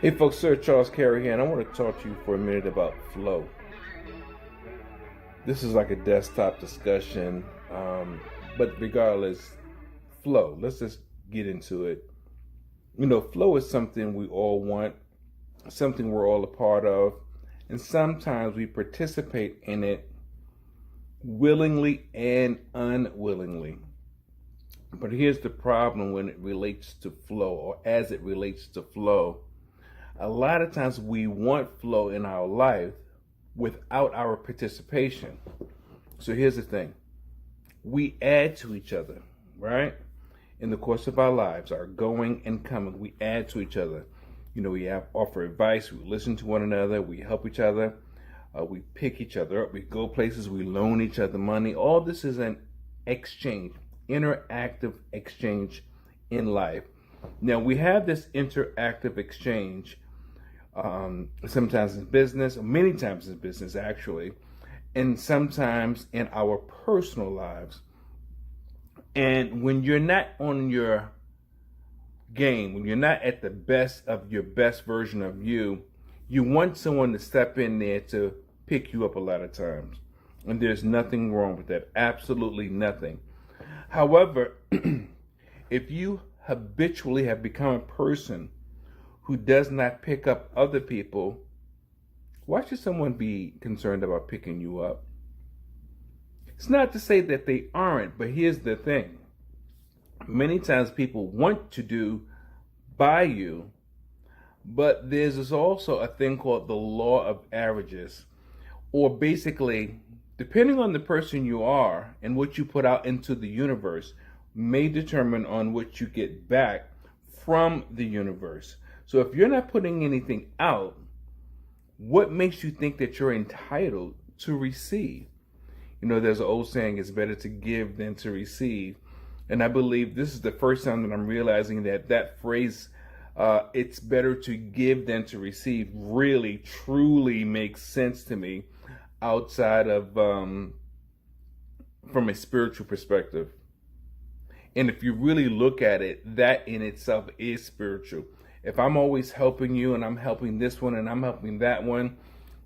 Hey folks, Sir Charles Carey here, and I want to talk to you for a minute about flow. This is like a desktop discussion, but regardless, flow. Let's just get into it. Flow is something we all want, something we're all a part of, and sometimes we participate in it willingly and unwillingly. But here's the problem when it relates to flow, or as it relates to flow. A lot of times we want flow in our life without our participation. So here's the thing. We add to each other, right? In the course of our lives, our going and coming, we add to each other. We offer advice, we listen to one another, we help each other, we pick each other up, we go places, we loan each other money. All this is an exchange, interactive exchange in life. Now, we have this interactive exchange sometimes in business, or many times in business actually, and sometimes in our personal lives. And when you're not on your game, when you're not at the best of your best version of you, you want someone to step in there to pick you up a lot of times. And there's nothing wrong with that. Absolutely nothing. However, if you habitually have become a person who does not pick up other people, why should someone be concerned about picking you up? It's not to say that they aren't, but here's the thing. Many times people want to do by you, but there's also a thing called the law of averages, or basically, depending on the person you are and what you put out into the universe, may determine on what you get back from the universe. So if you're not putting anything out, what makes you think that you're entitled to receive? There's an old saying, it's better to give than to receive. And I believe this is the first time that I'm realizing that phrase, it's better to give than to receive, really, truly makes sense to me outside of, from a spiritual perspective. And if you really look at it, that in itself is spiritual. If I'm always helping you and I'm helping this one and I'm helping that one,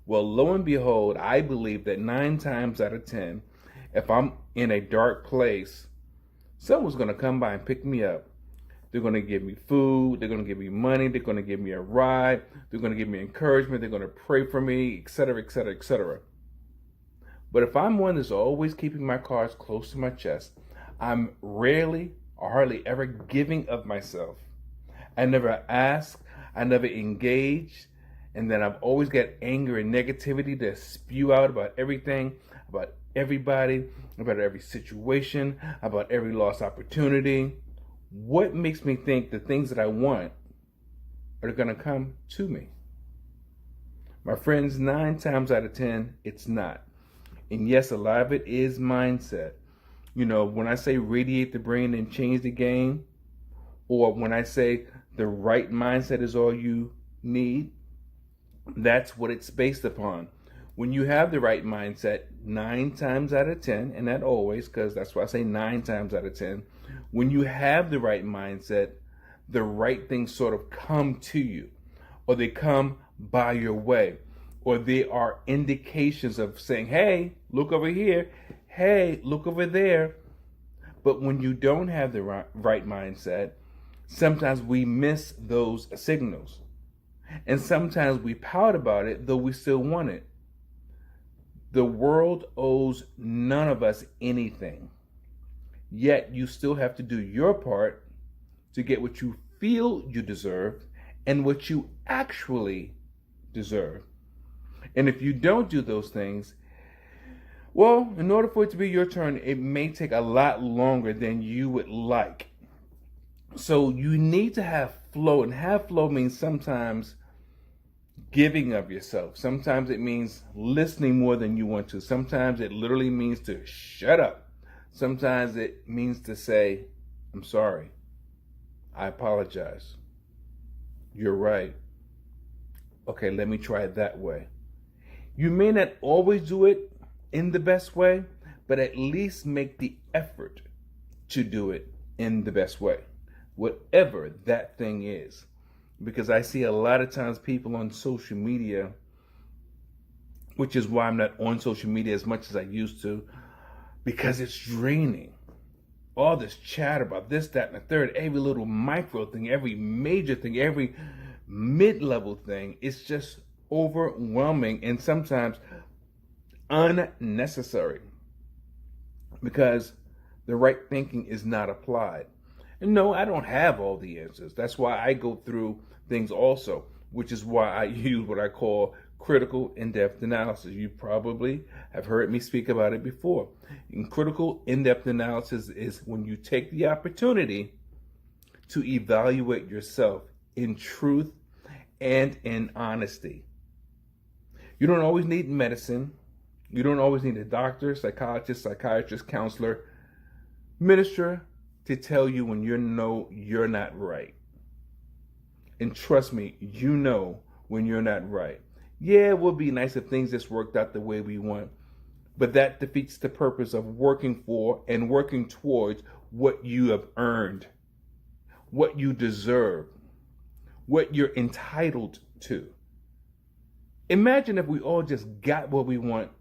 well, lo and behold, I believe that 9 times out of 10, if I'm in a dark place, someone's going to come by and pick me up. They're going to give me food. They're going to give me money. They're going to give me a ride. They're going to give me encouragement. They're going to pray for me, etc., etc., etc. But if I'm one that's always keeping my cards close to my chest, I'm rarely or hardly ever giving of myself. I never ask, I never engage, and then I've always got anger and negativity to spew out about everything, about everybody, about every situation, about every lost opportunity. What makes me think the things that I want are going to come to me? My friends, 9 times out of 10, it's not. And yes, a lot of it is mindset. When I say radiate the brain and change the game, or when I say the right mindset is all you need, that's what it's based upon. When you have the right mindset, 9 times out of 10, and not always, because that's why I say 9 times out of 10, when you have the right mindset, the right things sort of come to you, or they come by your way, or they are indications of saying, hey, look over here, hey, look over there. But when you don't have the right mindset, sometimes we miss those signals. And sometimes we pout about it, though we still want it. The world owes none of us anything. Yet you still have to do your part to get what you feel you deserve and what you actually deserve. And if you don't do those things, well, in order for it to be your turn, it may take a lot longer than you would like. So you need to have flow, and have flow means sometimes giving of yourself. Sometimes it means listening more than you want to. Sometimes it literally means to shut up. Sometimes it means to say, I'm sorry. I apologize. You're right. Okay, let me try it that way. You may not always do it in the best way, but at least make the effort to do it in the best way, whatever that thing is. because I see a lot of times people on social media, which is why I'm not on social media as much as I used to, because it's draining. All this chatter about this, that, and the third, every little micro thing, every major thing, every mid-level thing, it's just overwhelming and sometimes unnecessary because the right thinking is not applied. And no, I don't have all the answers. That's why I go through things also, which is why I use what I call critical in-depth analysis. You probably have heard me speak about it before. And critical in-depth analysis is when you take the opportunity to evaluate yourself in truth and in honesty. You don't always need medicine. You don't always need a doctor, psychologist, psychiatrist, counselor, minister to tell you when you know you're not right. And trust me, you know when you're not right. Yeah, it would be nice if things just worked out the way we want, but that defeats the purpose of working for and working towards what you have earned, what you deserve, what you're entitled to. Imagine if we all just got what we want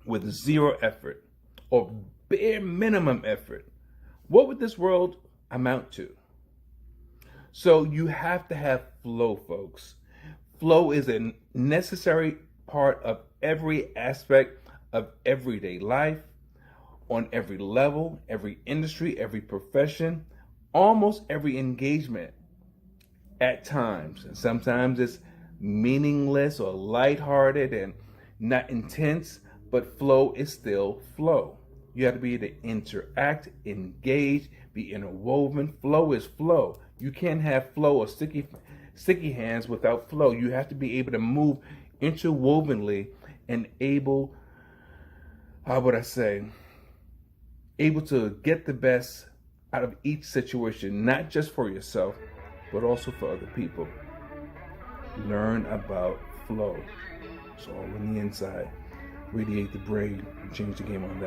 with zero effort or bare minimum effort. What would this world amount to? So you have to have flow, folks. Flow is a necessary part of every aspect of everyday life, on every level, every industry, every profession, almost every engagement at times. And sometimes it's meaningless or lighthearted and not intense, but flow is still flow. You have to be able to interact, engage, be interwoven. Flow is flow. You can't have flow or sticky hands without flow. You have to be able to move interwovenly and able to get the best out of each situation, not just for yourself, but also for other people. Learn about flow. It's all on the inside. Radiate the brain and change the game on that.